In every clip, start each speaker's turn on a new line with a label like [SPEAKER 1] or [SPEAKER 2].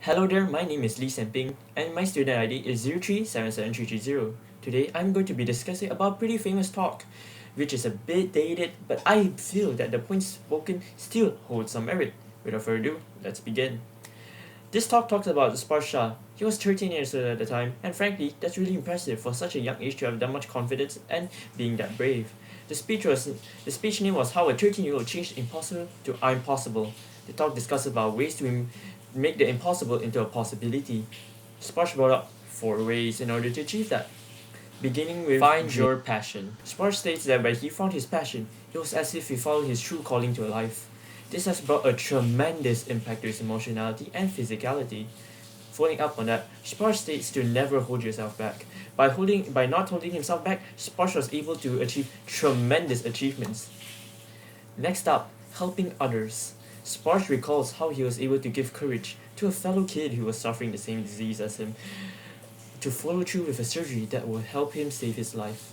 [SPEAKER 1] Hello there, my name is Xian and my student ID is 0377330. Today I'm going to be discussing about a pretty famous talk, which is a bit dated, but I feel that the points spoken still hold some merit. Without further ado, let's begin. This talk talks about Sparsha. He was 13 years old at the time, and frankly, that's really impressive for such a young age to have that much confidence and being that brave. The speech name was How a 13-year-old Changed Impossible to I'm Possible. The talk discusses about ways to make the impossible into a possibility. Sparsh brought up 4 ways in order to achieve that. Beginning with find your passion. Sparsh states that when he found his passion, it was as if he followed his true calling to life. This has brought a tremendous impact to his emotionality and physicality. Following up on that, Sparsh states to never hold yourself back. By not holding himself back, Sparsh was able to achieve tremendous achievements. Next up, helping others. Sparsh recalls how he was able to give courage to a fellow kid who was suffering the same disease as him to follow through with a surgery that will help him save his life.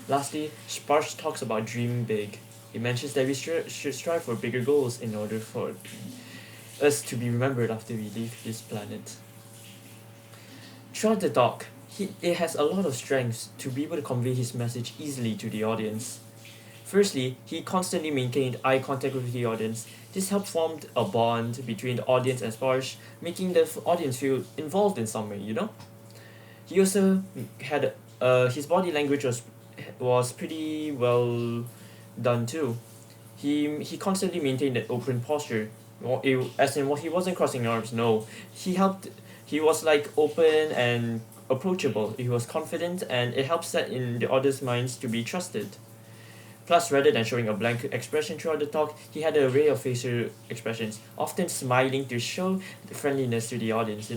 [SPEAKER 1] Lastly, Sparsh talks about dreaming big. He mentions that we should strive for bigger goals in order for us to be remembered after we leave this planet. Throughout the talk, it has a lot of strengths to be able to convey his message easily to the audience. Firstly, he constantly maintained eye contact with the audience. This helped form a bond between the audience and Sparsh, making the audience feel involved in some way. He also had his body language was pretty well done too. He constantly maintained that open posture. As in, he wasn't crossing arms. No, he was like open and approachable. He was confident, and it helps set in the audience minds to be trusted. Plus, rather than showing a blank expression throughout the talk, he had an array of facial expressions, often smiling to show the friendliness to the audience.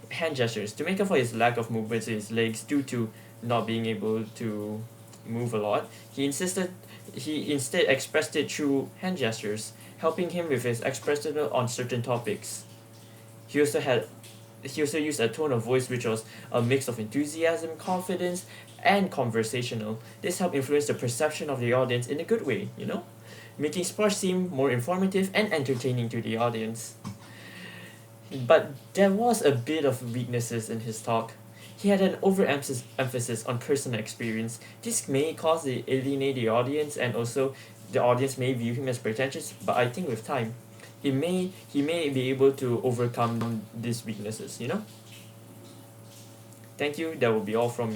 [SPEAKER 1] Hand gestures. To make up for his lack of movements in his legs due to not being able to move a lot, he instead expressed it through hand gestures, helping him with his expression on certain topics. He also used a tone of voice which was a mix of enthusiasm, confidence, and conversational. This helped influence the perception of the audience in a good way, making Sparsh seem more informative and entertaining to the audience. But there was a bit of weaknesses in his talk. He had an overemphasis on personal experience. This may cause the alienate the audience, and also the audience may view him as pretentious, but I think with time, he may be able to overcome these weaknesses. Thank you. That will be all from me.